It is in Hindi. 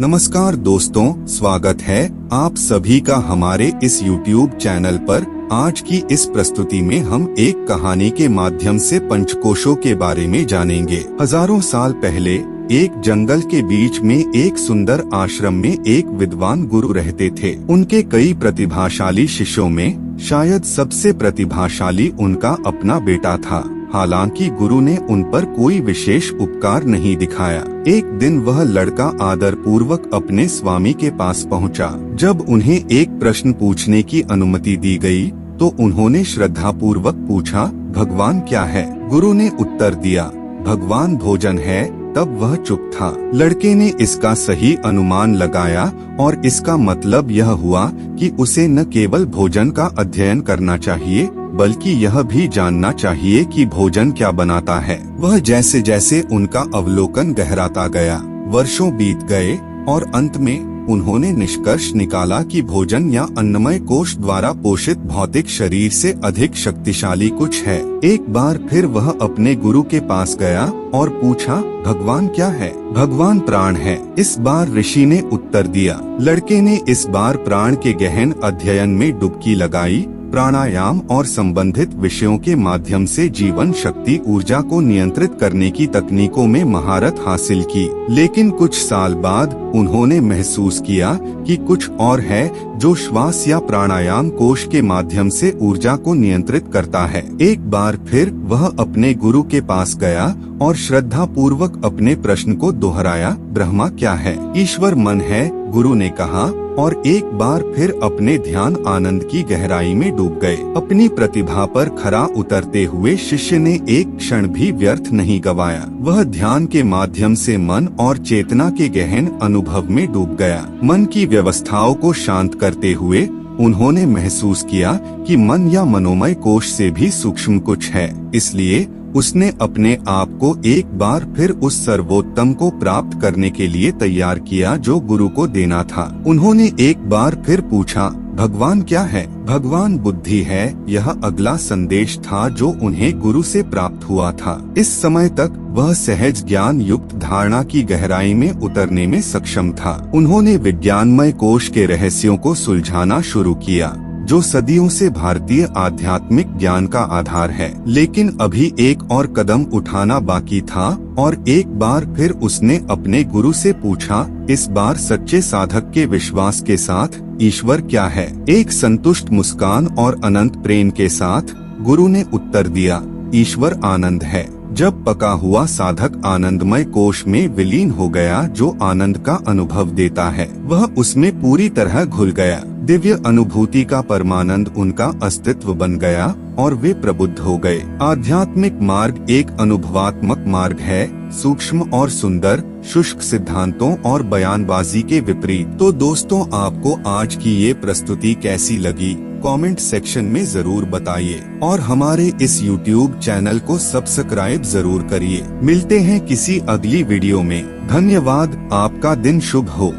नमस्कार दोस्तों, स्वागत है आप सभी का हमारे इस YouTube चैनल पर। आज की इस प्रस्तुति में हम एक कहानी के माध्यम से पंचकोशों के बारे में जानेंगे। हजारों साल पहले एक जंगल के बीच में एक सुंदर आश्रम में एक विद्वान गुरु रहते थे। उनके कई प्रतिभाशाली शिष्यों में शायद सबसे प्रतिभाशाली उनका अपना बेटा था। हालांकि गुरु ने उन पर कोई विशेष उपकार नहीं दिखाया। एक दिन वह लड़का आदर पूर्वक अपने स्वामी के पास पहुंचा। जब उन्हें एक प्रश्न पूछने की अनुमति दी गई, तो उन्होंने श्रद्धा पूर्वक पूछा, भगवान क्या है? गुरु ने उत्तर दिया, भगवान भोजन है। तब वह चुप था। लड़के ने इसका सही अनुमान लगाया और इसका मतलब यह हुआ कि उसे न केवल भोजन का अध्ययन करना चाहिए, बल्कि यह भी जानना चाहिए कि भोजन क्या बनाता है। वह जैसे जैसे उनका अवलोकन गहराता गया, वर्षों बीत गए और अंत में उन्होंने निष्कर्ष निकाला कि भोजन या अन्नमय कोश द्वारा पोषित भौतिक शरीर से अधिक शक्तिशाली कुछ है। एक बार फिर वह अपने गुरु के पास गया और पूछा, भगवान क्या है? भगवान प्राण है। इस बार ऋषि ने उत्तर दिया। लड़के ने इस बार प्राण के गहन अध्ययन में डुबकी लगाई। प्राणायाम और संबंधित विषयों के माध्यम से जीवन शक्ति ऊर्जा को नियंत्रित करने की तकनीकों में महारत हासिल की। लेकिन कुछ साल बाद उन्होंने महसूस किया कि कुछ और है जो श्वास या प्राणायाम कोश के माध्यम से ऊर्जा को नियंत्रित करता है। एक बार फिर वह अपने गुरु के पास गया और श्रद्धा पूर्वक अपने प्रश्न को दोहराया, ब्रह्मा क्या है? ईश्वर मन है, गुरु ने कहा, और एक बार फिर अपने ध्यान आनंद की गहराई में डूब गए। अपनी प्रतिभा पर खरा उतरते हुए शिष्य ने एक क्षण भी व्यर्थ नहीं गवाया। वह ध्यान के माध्यम से मन और चेतना के गहन अनुभव में डूब गया। मन की व्यवस्थाओं को शांत करते हुए उन्होंने महसूस किया कि मन या मनोमय कोश से भी सूक्ष्म कुछ है। इसलिए उसने अपने आप को एक बार फिर उस सर्वोत्तम को प्राप्त करने के लिए तैयार किया जो गुरु को देना था। उन्होंने एक बार फिर पूछा, भगवान क्या है? भगवान बुद्धि है। यह अगला संदेश था जो उन्हें गुरु से प्राप्त हुआ था। इस समय तक वह सहज ज्ञान युक्त धारणा की गहराई में उतरने में सक्षम था। उन्होंने विज्ञानमय कोश के रहस्यों को सुलझाना शुरू किया, जो सदियों से भारतीय आध्यात्मिक ज्ञान का आधार है। लेकिन अभी एक और कदम उठाना बाकी था और एक बार फिर उसने अपने गुरु से पूछा, इस बार सच्चे साधक के विश्वास के साथ, ईश्वर क्या है? एक संतुष्ट मुस्कान और अनंत प्रेम के साथ गुरु ने उत्तर दिया, ईश्वर आनंद है। जब पका हुआ साधक आनंदमय कोश में विलीन हो गया जो आनंद का अनुभव देता है, वह उसमें पूरी तरह घुल गया। दिव्य अनुभूति का परमानंद उनका अस्तित्व बन गया और वे प्रबुद्ध हो गए। आध्यात्मिक मार्ग एक अनुभवात्मक मार्ग है, सूक्ष्म और सुंदर, शुष्क सिद्धांतों और बयानबाजी के विपरीत। तो दोस्तों, आपको आज की ये प्रस्तुति कैसी लगी? कमेंट सेक्शन में जरूर बताइए और हमारे इस YouTube चैनल को सब्सक्राइब जरूर करिए। मिलते हैं किसी अगली वीडियो में। धन्यवाद। आपका दिन शुभ हो।